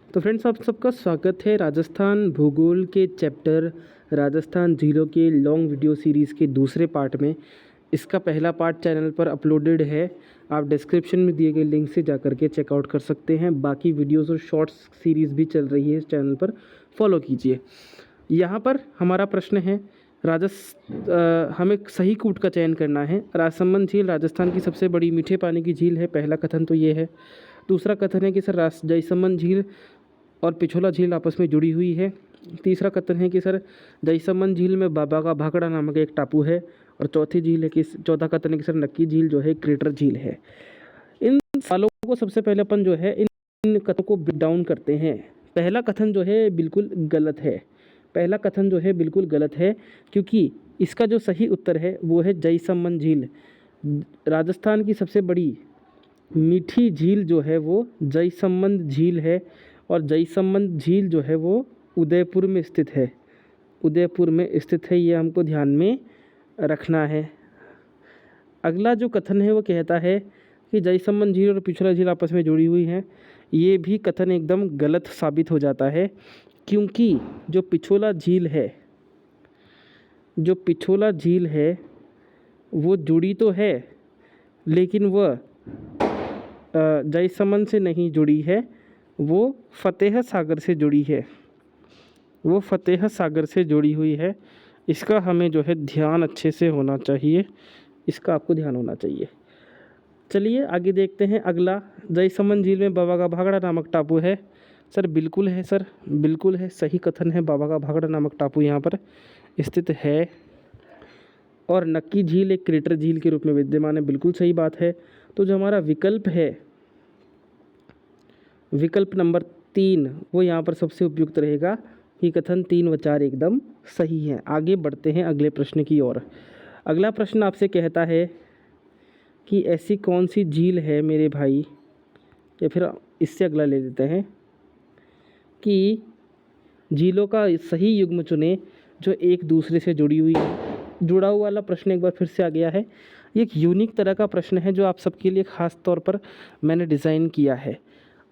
तो फ्रेंड्स, आप सबका स्वागत है राजस्थान भूगोल के चैप्टर राजस्थान झीलों के लॉन्ग वीडियो सीरीज़ के दूसरे पार्ट में। इसका पहला पार्ट चैनल पर अपलोडेड है, आप डिस्क्रिप्शन में दिए गए लिंक से जाकर के चेकआउट कर सकते हैं। बाकी वीडियोस और शॉर्ट्स सीरीज़ भी चल रही है इस चैनल पर, फॉलो कीजिए। यहाँ पर हमारा प्रश्न है हमें सही कूट का चयन करना है। राजसमंद झील राजस्थान की सबसे बड़ी मीठे पानी की झील है। पहला कथन तो ये है। दूसरा कथन है कि सर जयसमंद झील और पिछोला झील आपस में जुड़ी हुई है। तीसरा कथन है कि सर जयसमंद झील में बाबा का भाखड़ा नामक एक टापू है। और चौथा कथन है कि सर नक्की झील जो है क्रेटर झील है। इन सवालों को सबसे पहले अपन जो है इन कथनों को ब्रेक डाउन करते हैं। पहला कथन जो है बिल्कुल गलत है। पहला कथन जो है बिल्कुल गलत है, क्योंकि इसका जो सही उत्तर है वो है जयसमंद झील। राजस्थान की सबसे बड़ी मीठी झील जो है वो जयसमंद झील है। और जयसमंद झील जो है वो उदयपुर में स्थित है। उदयपुर में स्थित है, ये हमको ध्यान में रखना है। अगला जो कथन है वो कहता है कि जयसमंद झील और पिछोला झील आपस में जुड़ी हुई हैं। ये भी कथन एकदम गलत साबित हो जाता है, क्योंकि जो पिछोला झील है वो जुड़ी तो है, लेकिन वह जयसमंद से नहीं जुड़ी है, वो फतेह सागर से जुड़ी है। वो फतेह सागर से जुड़ी हुई है। इसका हमें जो है ध्यान अच्छे से होना चाहिए, इसका आपको ध्यान होना चाहिए। चलिए आगे देखते हैं। अगला, जयसमंद झील में बाबा का भाखड़ा नामक टापू है। सर बिल्कुल है, सर बिल्कुल है, सही कथन है। बाबा का भाखड़ा नामक टापू यहाँ पर स्थित है। और नक्की झील एक क्रेटर झील के रूप में विद्यमान है, बिल्कुल सही बात है। तो जो हमारा विकल्प है, विकल्प नंबर 3, वो यहाँ पर सबसे उपयुक्त रहेगा कि कथन 3 व 4 एकदम सही हैं। आगे बढ़ते हैं अगले प्रश्न की ओर। अगला प्रश्न आपसे कहता है कि ऐसी कौन सी झील है मेरे भाई, या फिर इससे अगला ले लेते हैं कि झीलों का सही युग्म चुने जो एक दूसरे से जुड़ी हुई है। जुड़ा हुआ वाला प्रश्न एक बार फिर से आ गया है। ये एक यूनिक तरह का प्रश्न है जो आप सबके लिए ख़ास तौर पर मैंने डिज़ाइन किया है।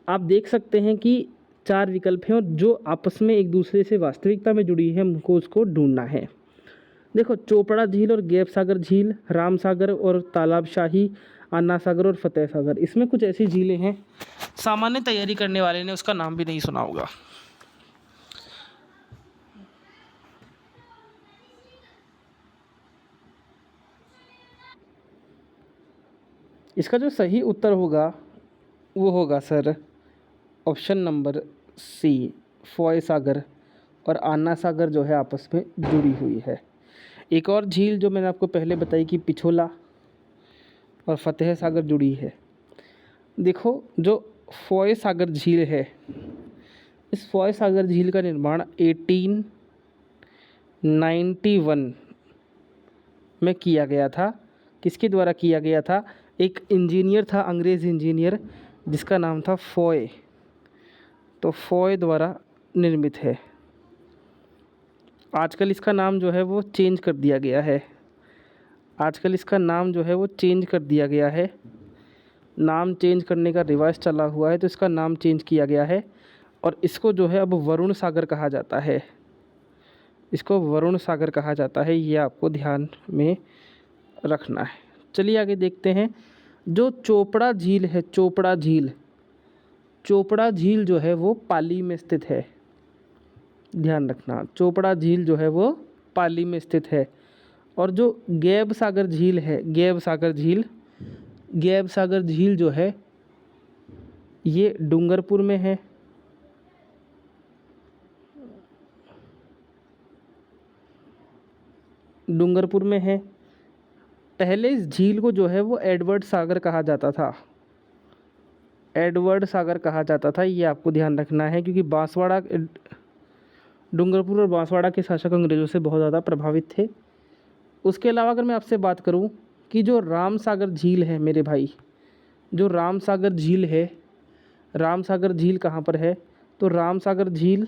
आप देख सकते हैं कि 4 विकल्प हैं और जो आपस में एक दूसरे से वास्तविकता में जुड़ी है, हमको उसको ढूंढना है। देखो, चोपड़ा झील और गैब सागर झील, राम सागर और तालाब शाही, अन्ना सागर और फतेह सागर, इसमें कुछ ऐसी झीलें हैं सामान्य तैयारी करने वाले ने उसका नाम भी नहीं सुना होगा। इसका जो सही उत्तर होगा वो होगा sir option number C, Foy Sagar और अन्ना सागर जो है आपस में जुड़ी हुई है। एक और झील जो मैंने आपको पहले बताई कि पिछोला और फतेह सागर जुड़ी है। देखो, जो फॉय सागर झील है, इस फॉय सागर झील का निर्माण 1891 में किया गया था। किसके द्वारा किया गया था? एक इंजीनियर था, अंग्रेज़ इंजीनियर, जिसका नाम था फॉय। तो फॉय द्वारा निर्मित है। आजकल इसका नाम जो है वो चेंज कर दिया गया है। आजकल इसका नाम जो है वो चेंज कर दिया गया है। नाम चेंज करने का रिवाज चला हुआ है, तो इसका नाम चेंज किया गया है और इसको जो है अब वरुण सागर कहा जाता है। इसको वरुण सागर कहा जाता है, ये आपको ध्यान में रखना है। चलिए आगे देखते हैं। जो चोपड़ा झील है, चोपड़ा झील जो है वो पाली में स्थित है। ध्यान रखना, चोपड़ा झील जो है वो पाली में स्थित है। और जो गैब सागर झील है, गैब सागर झील जो है ये डूंगरपुर में है। डूंगरपुर में है। पहले इस झील को जो है वो एडवर्ड सागर कहा जाता था। एडवर्ड सागर कहा जाता था, ये आपको ध्यान रखना है, क्योंकि बांसवाड़ा, डूंगरपुर और बांसवाड़ा के शासक अंग्रेज़ों से बहुत ज़्यादा प्रभावित थे। उसके अलावा अगर मैं आपसे बात करूं कि जो राम सागर झील है मेरे भाई, जो राम सागर झील है, राम सागर झील कहाँ पर है? तो राम सागर झील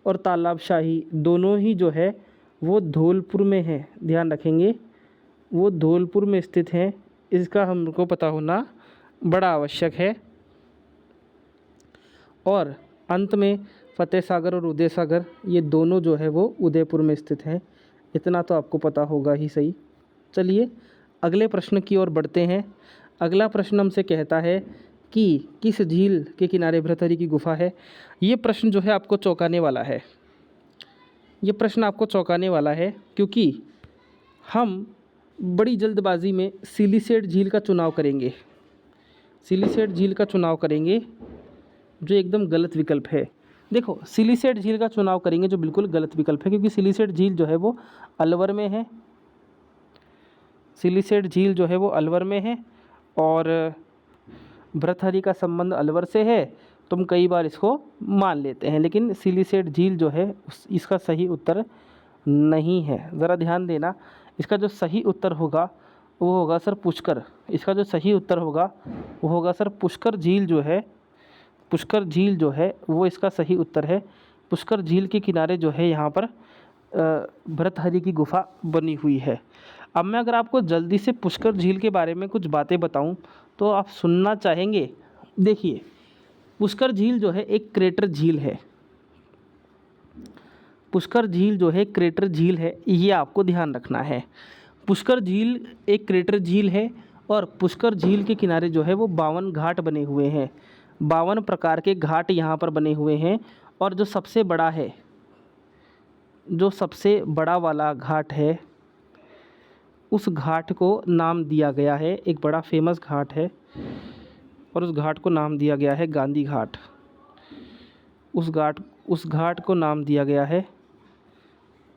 और तालाब शाही दोनों ही जो है वो धौलपुर में है। ध्यान रखेंगे, वो धौलपुर में स्थित हैं। इसका हमको पता होना बड़ा आवश्यक है। और अंत में फतेह सागर और उदय सागर, ये दोनों जो है वो उदयपुर में स्थित हैं। इतना तो आपको पता होगा ही सही। चलिए अगले प्रश्न की ओर बढ़ते हैं। अगला प्रश्न हमसे कहता है कि किस झील के किनारे भृतहरि की गुफा है। ये प्रश्न जो है आपको चौंकाने वाला है। ये प्रश्न आपको चौंकाने वाला है क्योंकि हम बड़ी जल्दबाजी में सिलिसेट झील का चुनाव करेंगे। सिलिसेट झील का चुनाव करेंगे जो एकदम गलत विकल्प है। देखो, सिलिसेट झील का चुनाव करेंगे जो बिल्कुल गलत विकल्प है, क्योंकि सिलिसेट झील जो है वो अलवर में है। सिलिसेट झील जो है वो अलवर में है और भृतहरि का संबंध अलवर से है। तुम कई बार इसको मान लेते हैं, लेकिन सिलिसेट झील जो है इसका सही उत्तर नहीं है। ज़रा ध्यान देना, इसका जो सही उत्तर होगा वो होगा सर पुष्कर। इसका जो सही उत्तर होगा वो होगा सर पुष्कर झील जो है, पुष्कर झील जो है वो इसका सही उत्तर है। पुष्कर झील के किनारे जो है यहाँ पर भृतहरि की गुफा बनी हुई है। अब मैं अगर आपको जल्दी से पुष्कर झील के बारे में कुछ बातें बताऊं तो आप सुनना चाहेंगे। देखिए, पुष्कर झील जो है एक क्रेटर झील है। पुष्कर झील जो है क्रेटर झील है, ये आपको ध्यान रखना है। पुष्कर झील एक क्रेटर झील है और पुष्कर झील के किनारे जो है वो 52 घाट बने हुए हैं। 52 प्रकार के घाट यहाँ पर बने हुए हैं और जो सबसे बड़ा है, जो सबसे बड़ा वाला घाट है, उस घाट को नाम दिया गया है, एक बड़ा फेमस घाट है और उस घाट को नाम दिया गया है गांधी घाट। उस घाट को नाम दिया गया है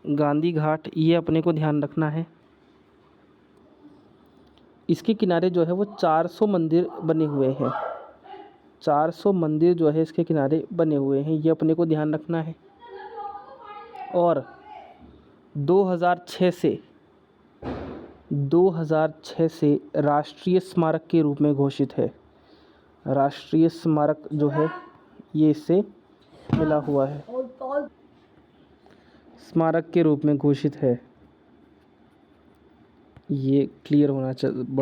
गांधी घाट, ये अपने को ध्यान रखना है। इसके किनारे जो है वो 400 मंदिर बने हुए हैं। 400 मंदिर जो है इसके किनारे बने हुए हैं, ये अपने को ध्यान रखना है। और 2006 से राष्ट्रीय स्मारक के रूप में घोषित है। राष्ट्रीय स्मारक जो है ये इससे मिला हुआ है, स्मारक के रूप में घोषित है। ये क्लियर होना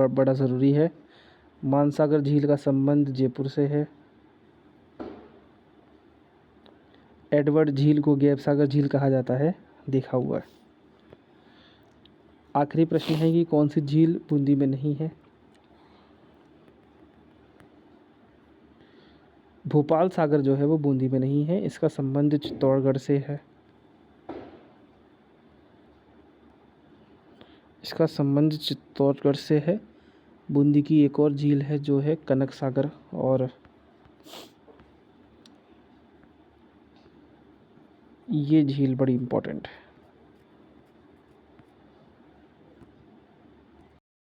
बड़ा ज़रूरी है। मानसागर झील का संबंध जयपुर से है। एडवर्ड झील को गैब सागर झील कहा जाता है, देखा हुआ है। आखिरी प्रश्न है कि कौन सी झील बूंदी में नहीं है। भोपाल सागर जो है वो बूंदी में नहीं है, इसका संबंध चित्तौड़गढ़ से है। इसका संबंध चित्तौड़गढ़ से है। बूंदी की एक और झील है जो है कनक सागर, और ये झील बड़ी इम्पोर्टेंट है।